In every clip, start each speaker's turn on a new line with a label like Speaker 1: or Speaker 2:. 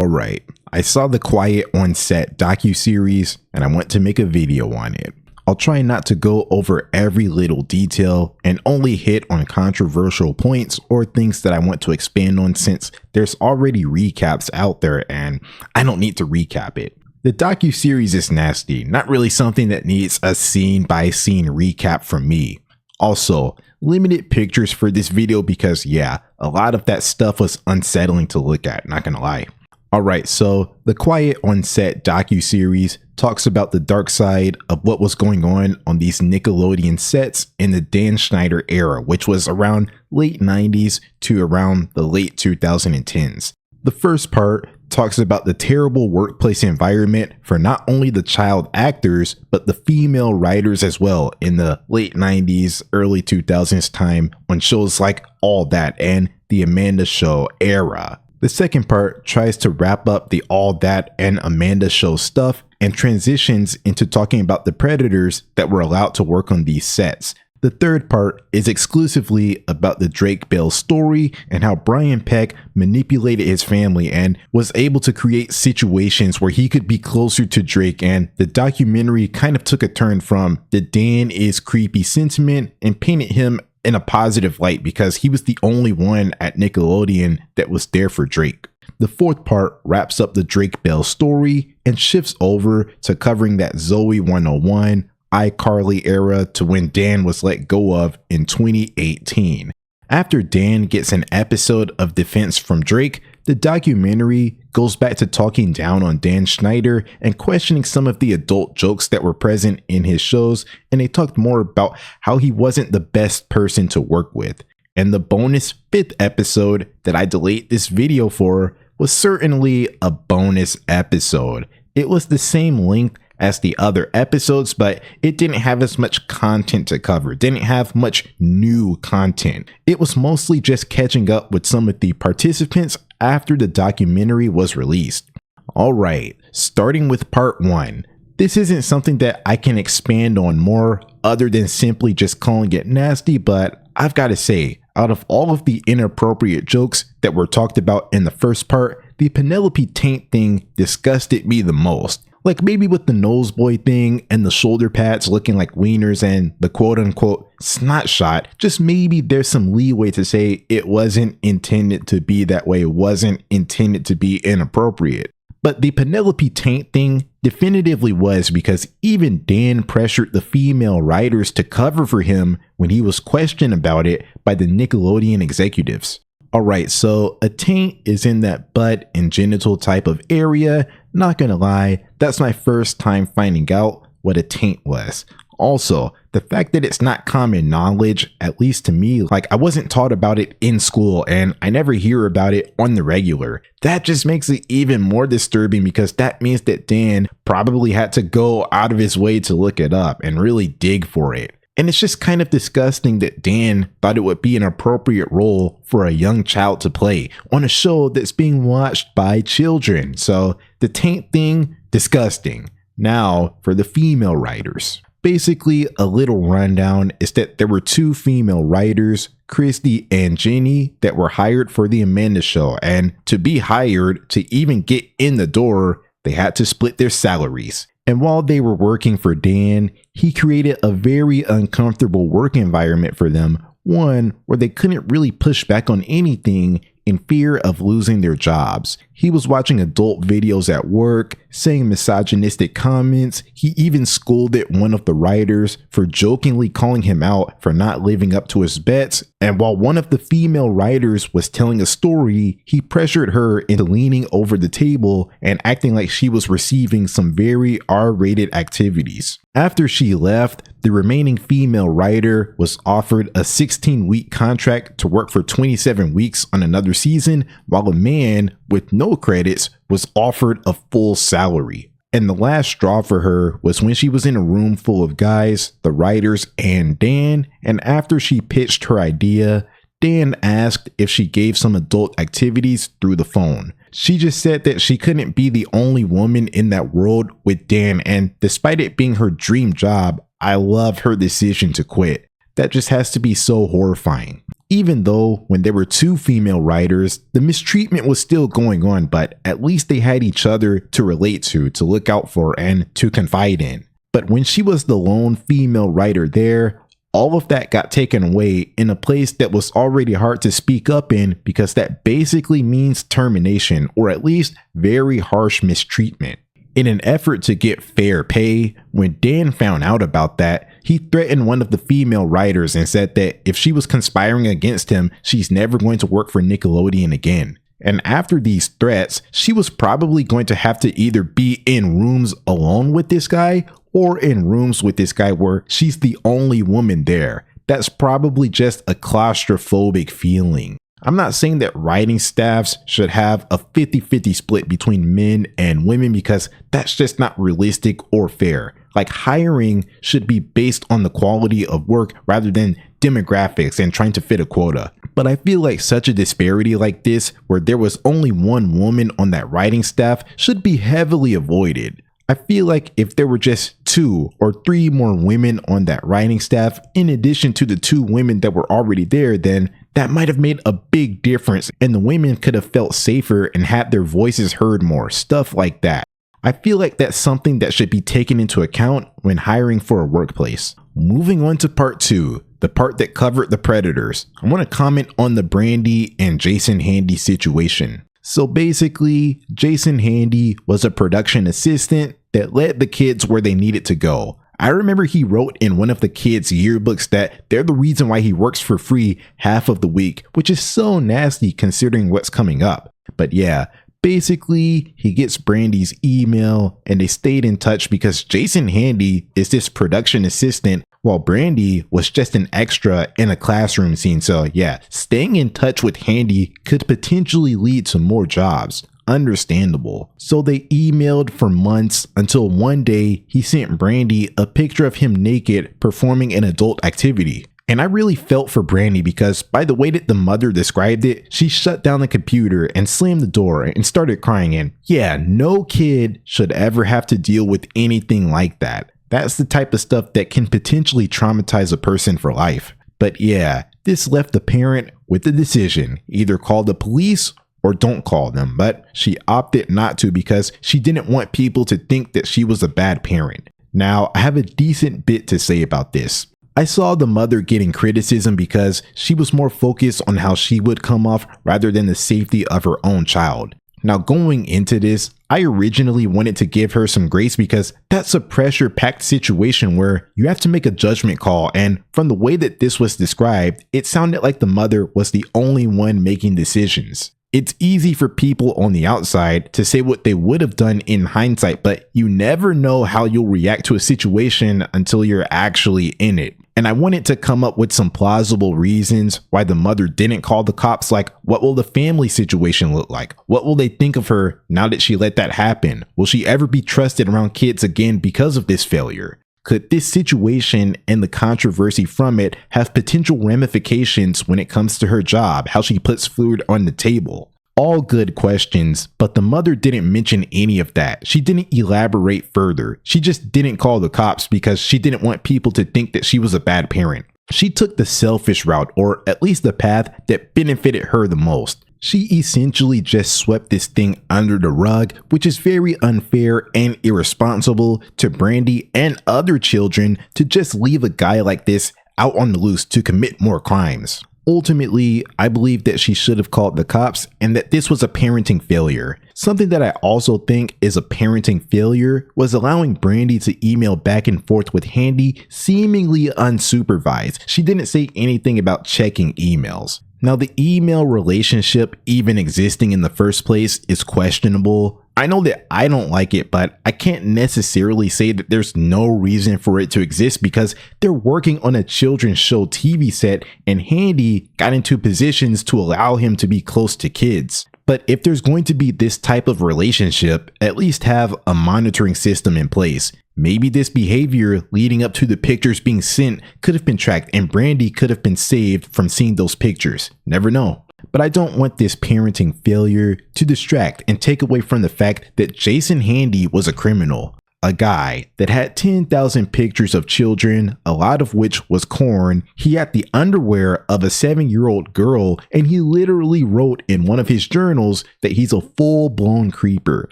Speaker 1: Alright, I saw the Quiet on Set docuseries and I want to make a video on it. I'll try not to go over every little detail and only hit on controversial points or things that I want to expand on, since there's already recaps out there and I don't need to recap it. The docuseries is nasty, not really something that needs a scene by scene recap from me. Also, limited pictures for this video because yeah, a lot of that stuff was unsettling to look at, not gonna lie. Alright, so the Quiet on Set docuseries talks about the dark side of what was going on these Nickelodeon sets in the Dan Schneider era, which was around late 90s to around the late 2010s. The first part talks about the terrible workplace environment for not only the child actors, but the female writers as well in the late 90s, early 2000s time on shows like All That and The Amanda Show era. The second part tries to wrap up the All That and Amanda Show stuff and transitions into talking about the predators that were allowed to work on these sets. The third part is exclusively about the Drake Bell story and how Brian Peck manipulated his family and was able to create situations where he could be closer to Drake, and the documentary kind of took a turn from the Dan is creepy sentiment and painted him in a positive light because he was the only one at Nickelodeon that was there for Drake. The fourth part wraps up the Drake Bell story and shifts over to covering that Zoe 101, iCarly era to when Dan was let go of in 2018. After Dan gets an episode of defense from Drake, the documentary goes back to talking down on Dan Schneider and questioning some of the adult jokes that were present in his shows, and they talked more about how he wasn't the best person to work with. And the bonus fifth episode that I delayed this video for was certainly a bonus episode. It was the same length as the other episodes, but it didn't have as much content to cover, didn't have much new content. It was mostly just catching up with some of the participants after the documentary was released. Alright, starting with part 1. This isn't something that I can expand on more other than simply just calling it nasty, but I've got to say, out of all of the inappropriate jokes that were talked about in the first part, the Penelope taint thing disgusted me the most. Like maybe with the nose boy thing and the shoulder pads looking like wieners and the quote unquote snot shot, just maybe there's some leeway to say it wasn't intended to be that way, it wasn't intended to be inappropriate. But the Penelope taint thing definitively was, because even Dan pressured the female writers to cover for him when he was questioned about it by the Nickelodeon executives. Alright, so a taint is in that butt and genital type of area. Not gonna lie, that's my first time finding out what a taint was. Also, the fact that it's not common knowledge, at least to me, like I wasn't taught about it in school and I never hear about it on the regular. That just makes it even more disturbing, because that means that Dan probably had to go out of his way to look it up and really dig for it. And it's just kind of disgusting that Dan thought it would be an appropriate role for a young child to play on a show that's being watched by children. So the taint thing, disgusting. Now for the female writers. Basically, a little rundown is that there were two female writers, Christy and Jenny, that were hired for the Amanda Show. And to be hired, to even get in the door, they had to split their salaries. And while they were working for Dan, he created a very uncomfortable work environment for them, one where they couldn't really push back on anything in fear of losing their jobs. He was watching adult videos at work, saying misogynistic comments. He even scolded one of the writers for jokingly calling him out for not living up to his bets. And while one of the female writers was telling a story, he pressured her into leaning over the table and acting like she was receiving some very R-rated activities. After she left, the remaining female writer was offered a 16-week contract to work for 27 weeks on another season, while a man with no credits was offered a full salary. And the last straw for her was when she was in a room full of guys, the writers and Dan, and after she pitched her idea, Dan asked if she gave some adult activities through the phone. She just said that she couldn't be the only woman in that world with Dan, and despite it being her dream job, I love her decision to quit. That just has to be so horrifying. Even though when there were two female writers, the mistreatment was still going on, but at least they had each other to relate to look out for, and to confide in. But when she was the lone female writer there, all of that got taken away in a place that was already hard to speak up in, because that basically means termination, or at least very harsh mistreatment. In an effort to get fair pay, when Dan found out about that, he threatened one of the female writers and said that if she was conspiring against him, she's never going to work for Nickelodeon again. And after these threats, she was probably going to have to either be in rooms alone with this guy, or in rooms with this guy where she's the only woman there. That's probably just a claustrophobic feeling. I'm not saying that writing staffs should have a 50-50 split between men and women, because that's just not realistic or fair. Like, hiring should be based on the quality of work rather than demographics and trying to fit a quota. But I feel like such a disparity like this, where there was only one woman on that writing staff, should be heavily avoided. I feel like if there were just 2 or 3 more women on that writing staff, in addition to the 2 women that were already there, then that might have made a big difference, and the women could have felt safer and had their voices heard more, stuff like that. I feel like that's something that should be taken into account when hiring for a workplace. Moving on to part 2, the part that covered the predators. I want to comment on the Brandy and Jason Handy situation. So basically, Jason Handy was a production assistant that led the kids where they needed to go. I remember he wrote in one of the kids' yearbooks that they're the reason why he works for free half of the week, which is so nasty considering what's coming up. But yeah, basically, he gets Brandy's email and they stayed in touch because Jason Handy is this production assistant, while Brandy was just an extra in a classroom scene. So yeah, staying in touch with Handy could potentially lead to more jobs. Understandable. So they emailed for months until one day he sent Brandy a picture of him naked performing an adult activity. And I really felt for Brandy, because by the way that the mother described it, she shut down the computer and slammed the door and started crying. And yeah, no kid should ever have to deal with anything like that. That's the type of stuff that can potentially traumatize a person for life. But yeah, this left the parent with the decision: either call the police or don't call them. But she opted not to because she didn't want people to think that she was a bad parent. Now, I have a decent bit to say about this. I saw the mother getting criticism because she was more focused on how she would come off rather than the safety of her own child. Now, going into this, I originally wanted to give her some grace because that's a pressure-packed situation where you have to make a judgment call, and from the way that this was described, it sounded like the mother was the only one making decisions. It's easy for people on the outside to say what they would have done in hindsight, but you never know how you'll react to a situation until you're actually in it. And I wanted to come up with some plausible reasons why the mother didn't call the cops, like what will the family situation look like? What will they think of her now that she let that happen? Will she ever be trusted around kids again because of this failure? Could this situation and the controversy from it have potential ramifications when it comes to her job, how she puts food on the table? All good questions, but the mother didn't mention any of that. She didn't elaborate further. She just didn't call the cops because she didn't want people to think that she was a bad parent. She took the selfish route, or at least the path that benefited her the most. She essentially just swept this thing under the rug, which is very unfair and irresponsible to Brandy and other children to just leave a guy like this out on the loose to commit more crimes. Ultimately, I believe that she should have called the cops and that this was a parenting failure. Something that I also think is a parenting failure was allowing Brandy to email back and forth with Handy seemingly unsupervised. She didn't say anything about checking emails. Now, the email relationship even existing in the first place is questionable. I know that I don't like it, but I can't necessarily say that there's no reason for it to exist because they're working on a children's show TV set and Handy got into positions to allow him to be close to kids. But if there's going to be this type of relationship, at least have a monitoring system in place. Maybe this behavior leading up to the pictures being sent could have been tracked and Brandy could have been saved from seeing those pictures. Never know. But I don't want this parenting failure to distract and take away from the fact that Jason Handy was a criminal. a guy that had 10,000 pictures of children, a lot of which was corn. He had the underwear of a 7-year-old girl, and he literally wrote in one of his journals that he's a full-blown creeper.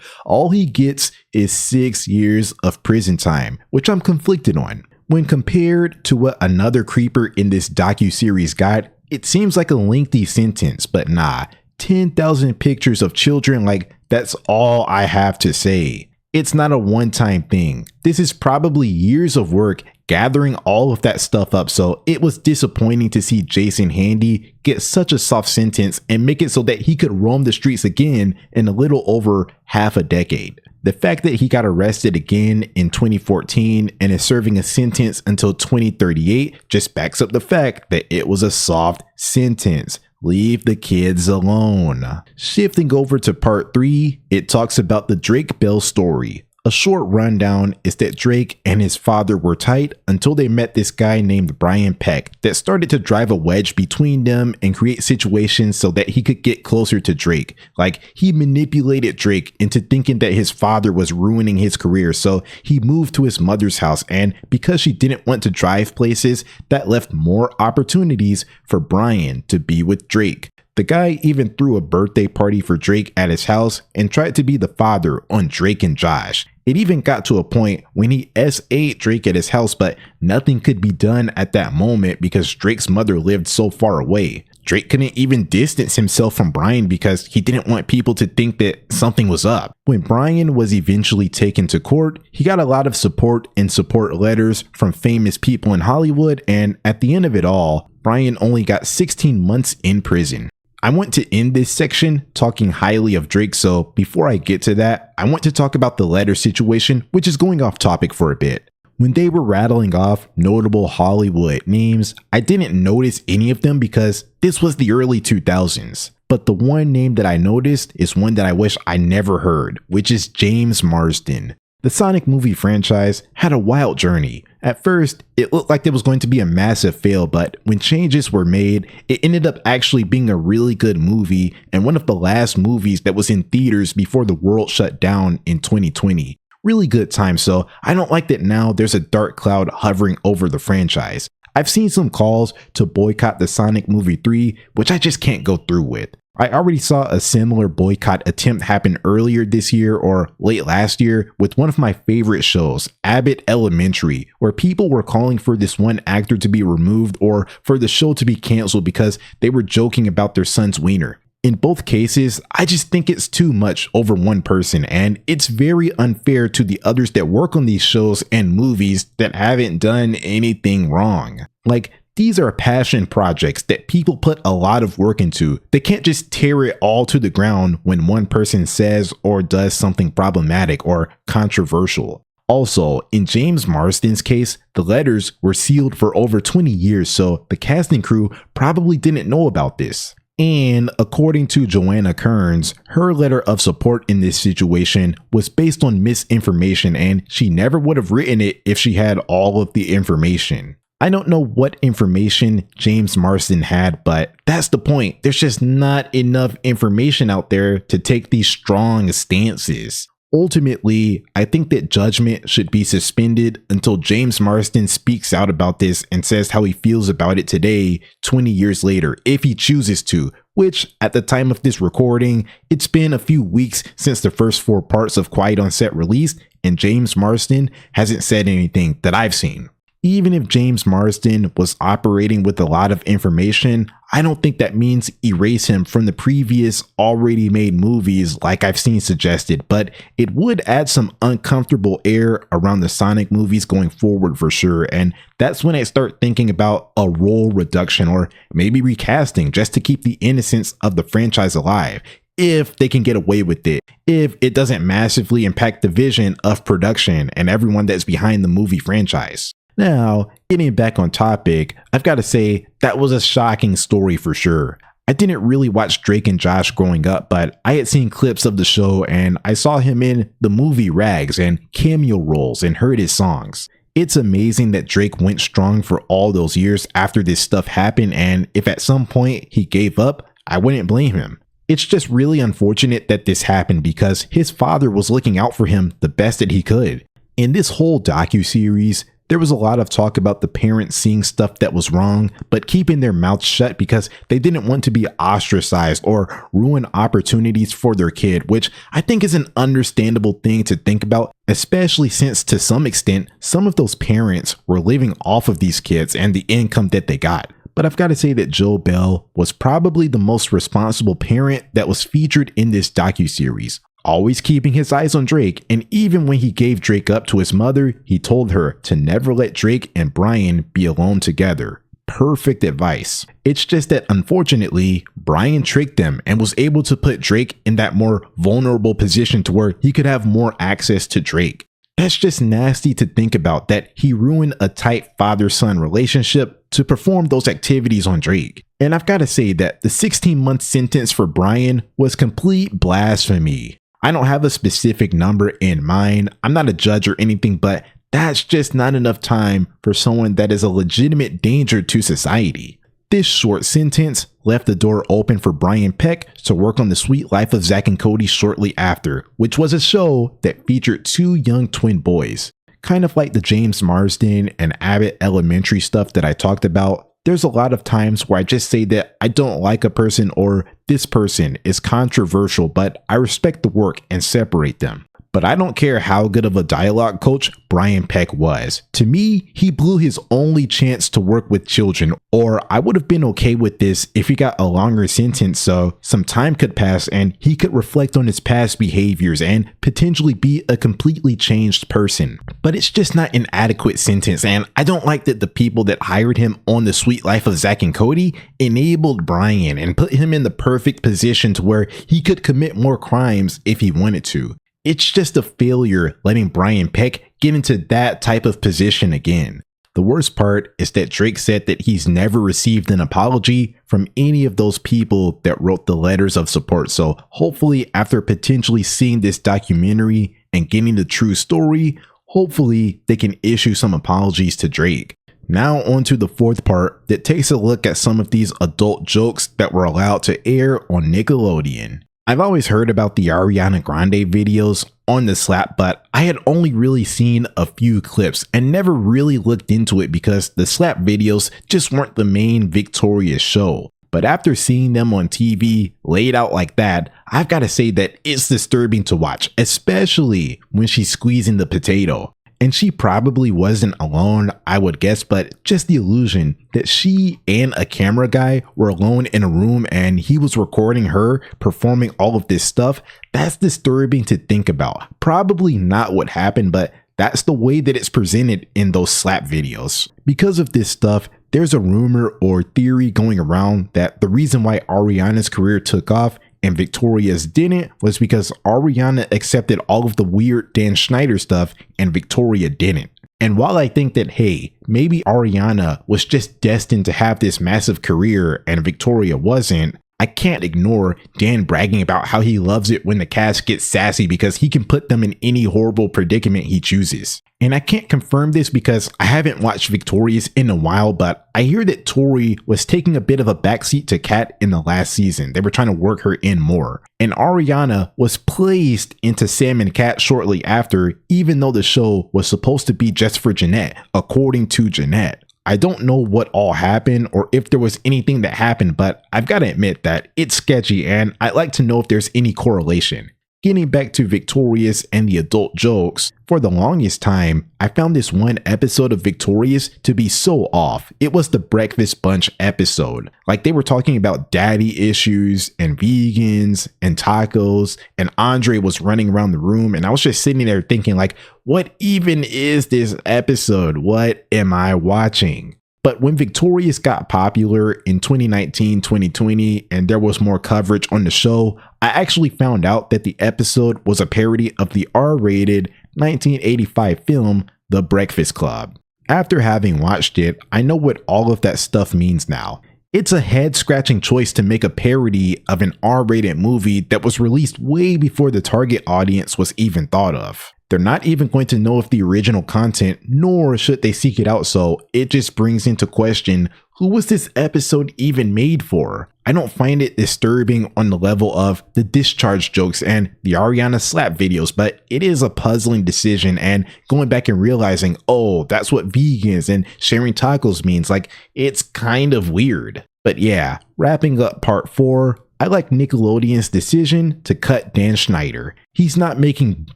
Speaker 1: All he gets is 6 years of prison time, which I'm conflicted on. When compared to what another creeper in this docuseries got, it seems like a lengthy sentence, but nah, 10,000 pictures of children, like, that's all I have to say. It's not a one-time thing. This is probably years of work gathering all of that stuff up, so it was disappointing to see Jason Handy get such a soft sentence and make it so that he could roam the streets again in a little over half a decade. The fact that he got arrested again in 2014 and is serving a sentence until 2038 just backs up the fact that it was a soft sentence. Leave the kids alone. Shifting over to part 3, it talks about the Drake Bell story. A short rundown is that Drake and his father were tight until they met this guy named Brian Peck that started to drive a wedge between them and create situations so that he could get closer to Drake. Like, he manipulated Drake into thinking that his father was ruining his career, so he moved to his mother's house, and because she didn't want to drive places, that left more opportunities for Brian to be with Drake. The guy even threw a birthday party for Drake at his house and tried to be the father on Drake and Josh. It even got to a point when he SA'd Drake at his house, but nothing could be done at that moment because Drake's mother lived so far away. Drake couldn't even distance himself from Brian because he didn't want people to think that something was up. When Brian was eventually taken to court, he got a lot of support and support letters from famous people in Hollywood, and at the end of it all, Brian only got 16 months in prison. I want to end this section talking highly of Drake, so before I get to that, I want to talk about the letter situation, which is going off topic for a bit. When they were rattling off notable Hollywood names, I didn't notice any of them because this was the early 2000s. But the one name that I noticed is one that I wish I never heard, which is James Marsden. The Sonic movie franchise had a wild journey. At first, it looked like it was going to be a massive fail, but when changes were made, it ended up actually being a really good movie and one of the last movies that was in theaters before the world shut down in 2020. Really good time, so I don't like that now there's a dark cloud hovering over the franchise. I've seen some calls to boycott the Sonic movie 3, which I just can't go through with. I already saw a similar boycott attempt happen earlier this year or late last year with one of my favorite shows, Abbott Elementary, where people were calling for this one actor to be removed or for the show to be canceled because they were joking about their son's wiener. In both cases, I just think it's too much over one person, and it's very unfair to the others that work on these shows and movies that haven't done anything wrong. Like, these are passion projects that people put a lot of work into. They can't just tear it all to the ground when one person says or does something problematic or controversial. Also, in James Marsden's case, the letters were sealed for over 20 years, so the casting crew probably didn't know about this. And according to Joanna Kearns, her letter of support in this situation was based on misinformation, and she never would have written it if she had all of the information. I don't know what information James Marsden had, but that's the point. There's just not enough information out there to take these strong stances. Ultimately, I think that judgment should be suspended until James Marsden speaks out about this and says how he feels about it today, 20 years later, if he chooses to, which at the time of this recording, it's been a few weeks since the first 4 parts of Quiet on Set released, and James Marsden hasn't said anything that I've seen. Even if James Marsden was operating with a lot of information, I don't think that means erase him from the previous already made movies like I've seen suggested, but it would add some uncomfortable air around the Sonic movies going forward for sure, and that's when I start thinking about a role reduction or maybe recasting just to keep the innocence of the franchise alive. If they can get away with it, if it doesn't massively impact the vision of production and everyone that's behind the movie franchise. Now, getting back on topic, I've got to say that was a shocking story for sure. I didn't really watch Drake and Josh growing up, but I had seen clips of the show and I saw him in the movie Rags and cameo roles and heard his songs. It's amazing that Drake went strong for all those years after this stuff happened, and if at some point he gave up, I wouldn't blame him. It's just really unfortunate that this happened because his father was looking out for him the best that he could. In this whole docuseries, there was a lot of talk about the parents seeing stuff that was wrong, but keeping their mouths shut because they didn't want to be ostracized or ruin opportunities for their kid, which I think is an understandable thing to think about, especially since to some extent, some of those parents were living off of these kids and the income that they got. But I've got to say that Joe Bell was probably the most responsible parent that was featured in this docuseries, always keeping his eyes on Drake, and even when he gave Drake up to his mother, he told her to never let Drake and Brian be alone together. Perfect advice. It's just that unfortunately, Brian tricked them and was able to put Drake in that more vulnerable position to where he could have more access to Drake. That's just nasty to think about, that he ruined a tight father-son relationship to perform those activities on Drake. And I've got to say that the 16-month sentence for Brian was complete blasphemy. I don't have a specific number in mind. I'm not a judge or anything, but that's just not enough time for someone that is a legitimate danger to society. This short sentence left the door open for Brian Peck to work on The Sweet Life of Zack and Cody shortly after, which was a show that featured two young twin boys. Kind of like the James Marsden and Abbott Elementary stuff that I talked about, there's a lot of times where I just say that I don't like a person or this person is controversial, but I respect the work and separate them. But I don't care how good of a dialogue coach Brian Peck was. To me, he blew his only chance to work with children, or I would have been okay with this if he got a longer sentence so some time could pass and he could reflect on his past behaviors and potentially be a completely changed person. But it's just not an adequate sentence, and I don't like that the people that hired him on The Sweet Life of Zack and Cody enabled Brian and put him in the perfect position to where he could commit more crimes if he wanted to. It's just a failure letting Brian Peck get into that type of position again. The worst part is that Drake said that he's never received an apology from any of those people that wrote the letters of support. So hopefully after potentially seeing this documentary and getting the true story, hopefully they can issue some apologies to Drake. Now on to the fourth part that takes a look at some of these adult jokes that were allowed to air on Nickelodeon. I've always heard about the Ariana Grande videos on the Slap, but I had only really seen a few clips and never really looked into it because the Slap videos just weren't the main Victoria's show. But after seeing them on TV laid out like that, I've got to say that it's disturbing to watch, especially when she's squeezing the potato. And she probably wasn't alone, I would guess, but just the illusion that she and a camera guy were alone in a room and he was recording her performing all of this stuff, that's disturbing to think about. Probably not what happened, but that's the way that it's presented in those Slap videos. Because of this stuff, there's a rumor or theory going around that the reason why Ariana's career took off and Victoria's didn't was because Ariana accepted all of the weird Dan Schneider stuff and Victoria didn't. And while I think that, hey, maybe Ariana was just destined to have this massive career and Victoria wasn't, I can't ignore Dan bragging about how he loves it when the cast gets sassy because he can put them in any horrible predicament he chooses. And I can't confirm this because I haven't watched Victoria's in a while, but I hear that Tori was taking a bit of a backseat to Kat in the last season. They were trying to work her in more. And Ariana was placed into Sam and Kat shortly after, even though the show was supposed to be just for Jeanette, according to Jeanette. I don't know what all happened or if there was anything that happened, but I've got to admit that it's sketchy and I'd like to know if there's any correlation. Getting back to Victoria's and the adult jokes, for the longest time, I found this one episode of Victoria's to be so off. It was the Breakfast Bunch episode. Like they were talking about daddy issues and vegans and tacos, and Andre was running around the room and I was just sitting there thinking like, what even is this episode? What am I watching? But when Victoria's got popular in 2019, 2020, and there was more coverage on the show, I actually found out that the episode was a parody of the R-rated 1985 film, The Breakfast Club. After having watched it, I know what all of that stuff means now. It's a head-scratching choice to make a parody of an R-rated movie that was released way before the target audience was even thought of. They're not even going to know of the original content, nor should they seek it out, so it just brings into question, who was this episode even made for? I don't find it disturbing on the level of the discharge jokes and the Ariana slap videos, but it is a puzzling decision, and going back and realizing, oh, that's what vegans and sharing tacos means, like, it's kind of weird. But yeah, wrapping up part 4, I like Nickelodeon's decision to cut Dan Schneider. He's not making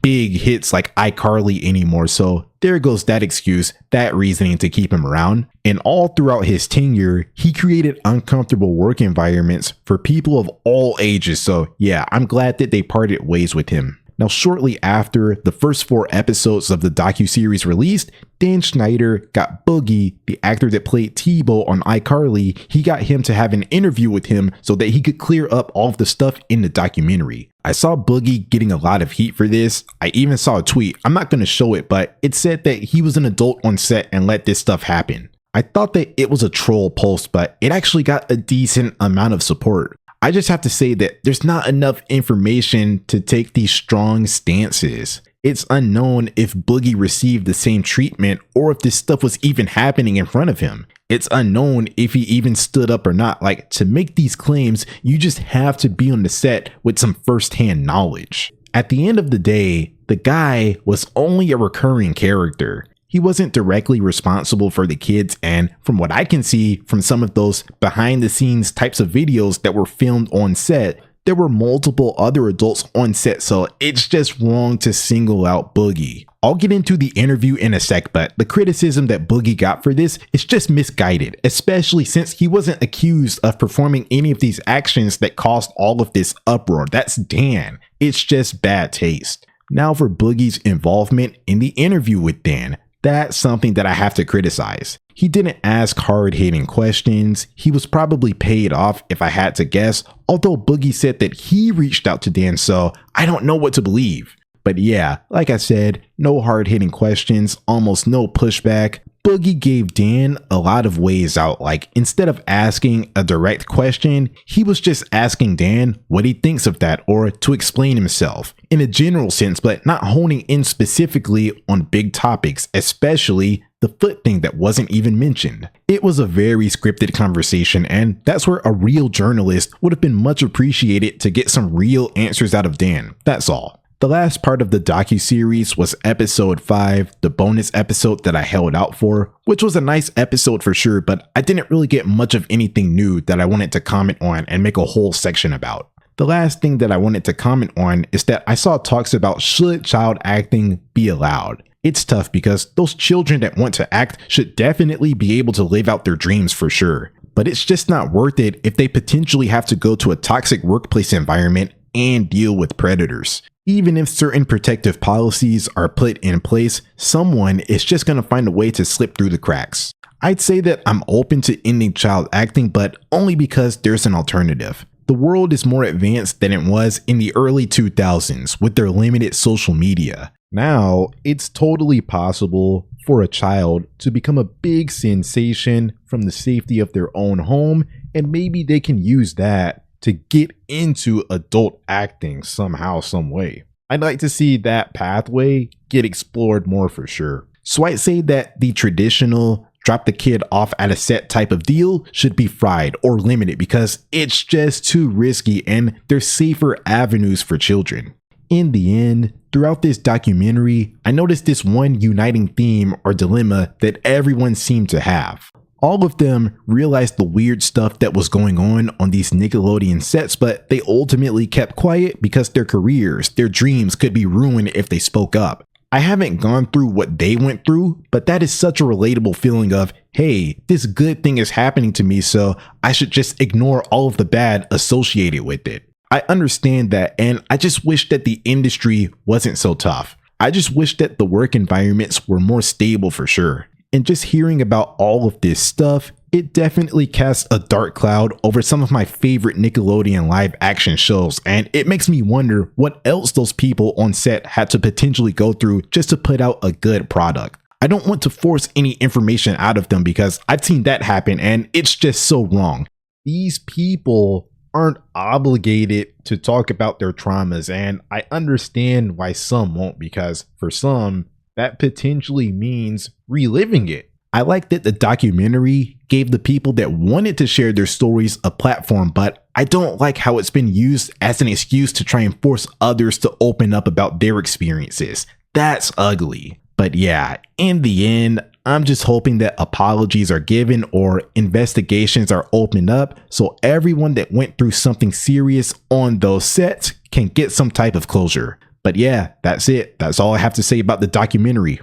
Speaker 1: big hits like iCarly anymore, so there goes that excuse, that reasoning to keep him around. And all throughout his tenure, he created uncomfortable work environments for people of all ages, so yeah, I'm glad that they parted ways with him. Now, shortly after the first 4 episodes of the docuseries released, Dan Schneider got Boogie, the actor that played Tebow on iCarly. He got him to have an interview with him so that he could clear up all of the stuff in the documentary. I saw Boogie getting a lot of heat for this. I even saw a tweet, I'm not going to show it, but it said that he was an adult on set and let this stuff happen. I thought that it was a troll post, but it actually got a decent amount of support. I just have to say that there's not enough information to take these strong stances. It's unknown if Boogie received the same treatment or if this stuff was even happening in front of him. It's unknown if he even stood up or not. Like, to make these claims, you just have to be on the set with some firsthand knowledge. At the end of the day, the guy was only a recurring character. He wasn't directly responsible for the kids, and from what I can see from some of those behind the scenes types of videos that were filmed on set, there were multiple other adults on set, so it's just wrong to single out Boogie. I'll get into the interview in a sec, but the criticism that Boogie got for this is just misguided, especially since he wasn't accused of performing any of these actions that caused all of this uproar. That's Dan. It's just bad taste. Now for Boogie's involvement in the interview with Dan. That's something that I have to criticize. He didn't ask hard-hitting questions. He was probably paid off if I had to guess, although Boogie said that he reached out to Dan, so I don't know what to believe. But yeah, like I said, no hard-hitting questions, almost no pushback. Boogie gave Dan a lot of ways out. Like, instead of asking a direct question, he was just asking Dan what he thinks of that or to explain himself in a general sense, but not honing in specifically on big topics, especially the foot thing that wasn't even mentioned. It was a very scripted conversation, and that's where a real journalist would have been much appreciated to get some real answers out of Dan. That's all. The last part of the docuseries was episode 5, the bonus episode that I held out for, which was a nice episode for sure, but I didn't really get much of anything new that I wanted to comment on and make a whole section about. The last thing that I wanted to comment on is that I saw talks about should child acting be allowed. It's tough because those children that want to act should definitely be able to live out their dreams for sure, but it's just not worth it if they potentially have to go to a toxic workplace environment and deal with predators. Even if certain protective policies are put in place, someone is just going to find a way to slip through the cracks. I'd say that I'm open to ending child acting, but only because there's an alternative. The world is more advanced than it was in the early 2000s with their limited social media. Now, it's totally possible for a child to become a big sensation from the safety of their own home, and maybe they can use that to get into adult acting somehow, some way. I'd like to see that pathway get explored more for sure. So I'd say that the traditional drop the kid off at a set type of deal should be fried or limited because it's just too risky and there's safer avenues for children. In the end, throughout this documentary, I noticed this one uniting theme or dilemma that everyone seemed to have. All of them realized the weird stuff that was going on these Nickelodeon sets, but they ultimately kept quiet because their careers, their dreams could be ruined if they spoke up. I haven't gone through what they went through, but that is such a relatable feeling of, hey, this good thing is happening to me, so I should just ignore all of the bad associated with it. I understand that, and I just wish that the industry wasn't so tough. I just wish that the work environments were more stable for sure. And just hearing about all of this stuff, it definitely casts a dark cloud over some of my favorite Nickelodeon live action shows, and it makes me wonder what else those people on set had to potentially go through just to put out a good product. I don't want to force any information out of them because I've seen that happen and it's just so wrong. These people aren't obligated to talk about their traumas, and I understand why some won't, because for some, that potentially means reliving it. I like that the documentary gave the people that wanted to share their stories a platform, but I don't like how it's been used as an excuse to try and force others to open up about their experiences. That's ugly. But yeah, in the end, I'm just hoping that apologies are given or investigations are opened up so everyone that went through something serious on those sets can get some type of closure. But yeah, that's it. That's all I have to say about the documentary.